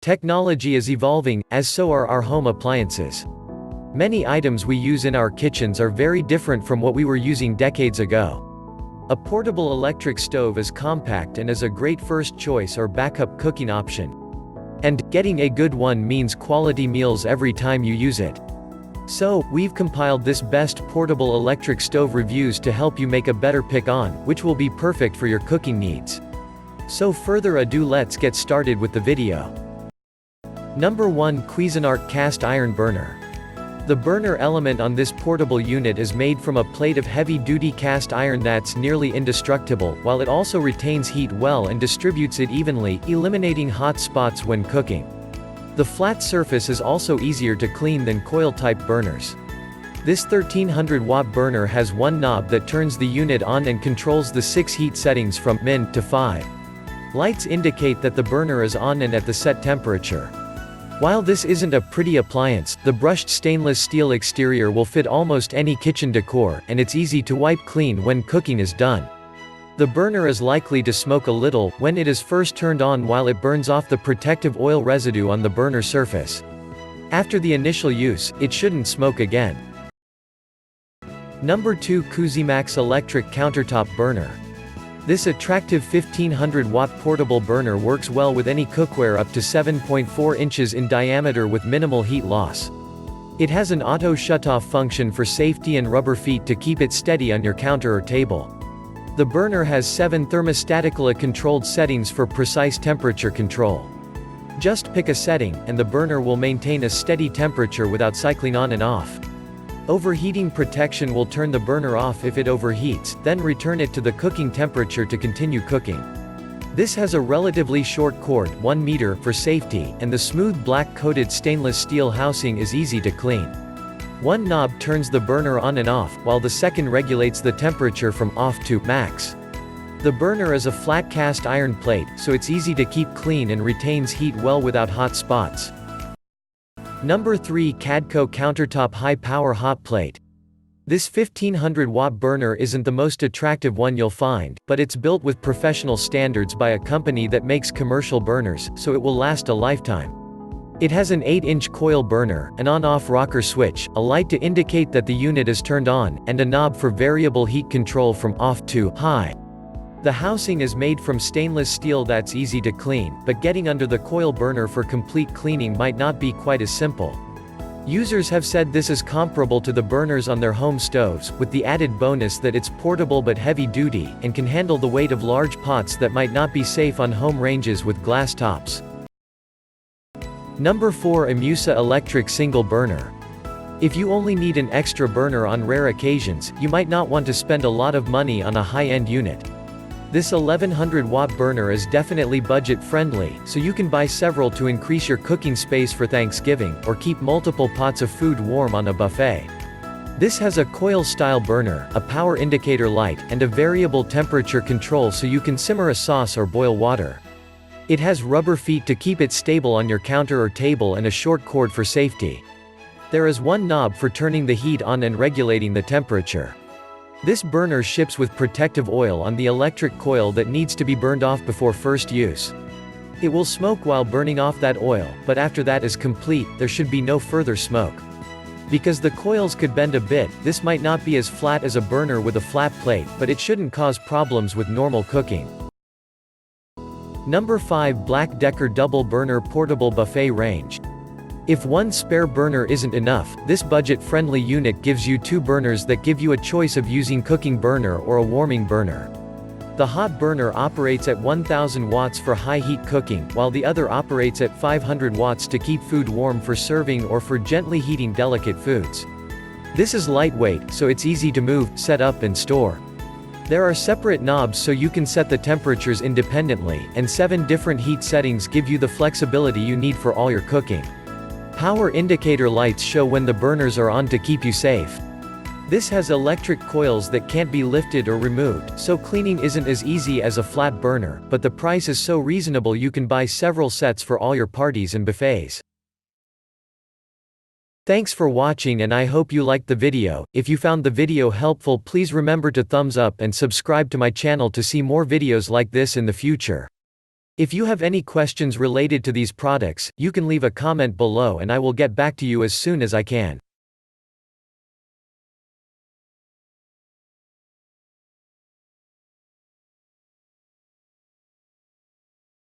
Technology is evolving, as so are our home appliances. Many items we use in our kitchens are very different from what we were using decades ago. A portable electric stove is compact and is a great first choice or backup cooking option. And getting a good one means quality meals every time you use it. So, we've compiled this best portable electric stove reviews to help you make a better pick on, which will be perfect for your cooking needs. So further ado, let's get started with the video. Number 1. Cuisinart Cast Iron Burner. The burner element on this portable unit is made from a plate of heavy-duty cast iron that's nearly indestructible, while it also retains heat well and distributes it evenly, eliminating hot spots when cooking. The flat surface is also easier to clean than coil-type burners. This 1300-watt burner has one knob that turns the unit on and controls the 6 heat settings from min to 5. Lights indicate that the burner is on and at the set temperature. While this isn't a pretty appliance, the brushed stainless steel exterior will fit almost any kitchen decor, and it's easy to wipe clean when cooking is done. The burner is likely to smoke a little when it is first turned on while it burns off the protective oil residue on the burner surface. After the initial use, it shouldn't smoke again. Number 2. Koozie Electric Countertop Burner. This attractive 1500-watt portable burner works well with any cookware up to 7.4 inches in diameter with minimal heat loss. It has an auto shutoff function for safety and rubber feet to keep it steady on your counter or table. The burner has 7 thermostatically controlled settings for precise temperature control. Just pick a setting, and the burner will maintain a steady temperature without cycling on and off. Overheating protection will turn the burner off if it overheats, then return it to the cooking temperature to continue cooking. This has a relatively short cord, 1 meter, for safety, and the smooth black coated stainless steel housing is easy to clean. One knob turns the burner on and off, while the second regulates the temperature from off to max. The burner is a flat cast iron plate, so it's easy to keep clean and retains heat well without hot spots. Number 3. CADKO Countertop HighPower Hotplate. This 1500-watt burner isn't the most attractive one you'll find, but it's built with professional standards by a company that makes commercial burners, so it will last a lifetime. It has an 8-inch coil burner, an on-off rocker switch, a light to indicate that the unit is turned on, and a knob for variable heat control from off to high. The housing is made from stainless steel that's easy to clean, but getting under the coil burner for complete cleaning might not be quite as simple. Users have said this is comparable to the burners on their home stoves, with the added bonus that it's portable but heavy-duty, and can handle the weight of large pots that might not be safe on home ranges with glass tops. Number 4. Amana Electric Single Burner. If you only need an extra burner on rare occasions, you might not want to spend a lot of money on a high-end unit. This 1100-watt burner is definitely budget-friendly, so you can buy several to increase your cooking space for Thanksgiving, or keep multiple pots of food warm on a buffet. This has a coil-style burner, a power indicator light, and a variable temperature control so you can simmer a sauce or boil water. It has rubber feet to keep it stable on your counter or table and a short cord for safety. There is one knob for turning the heat on and regulating the temperature. This burner ships with protective oil on the electric coil that needs to be burned off before first use. It will smoke while burning off that oil, but after that is complete, there should be no further smoke. Because the coils could bend a bit, this might not be as flat as a burner with a flat plate, but it shouldn't cause problems with normal cooking. Number 5. Black Decker Double Burner Portable Buffet Range. If one spare burner isn't enough, this budget-friendly unit gives you 2 burners that give you a choice of using cooking burner or a warming burner. The hot burner operates at 1000 watts for high heat cooking, while the other operates at 500 watts to keep food warm for serving or for gently heating delicate foods. This is lightweight, so it's easy to move, set up and store. There are separate knobs so you can set the temperatures independently, and 7 different heat settings give you the flexibility you need for all your cooking. Power indicator lights show when the burners are on to keep you safe. This has electric coils that can't be lifted or removed, so cleaning isn't as easy as a flat burner, but the price is so reasonable you can buy several sets for all your parties and buffets. Thanks for watching, and I hope you liked the video. If you found the video helpful, please remember to thumbs up and subscribe to my channel to see more videos like this in the future. If you have any questions related to these products, you can leave a comment below and I will get back to you as soon as I can.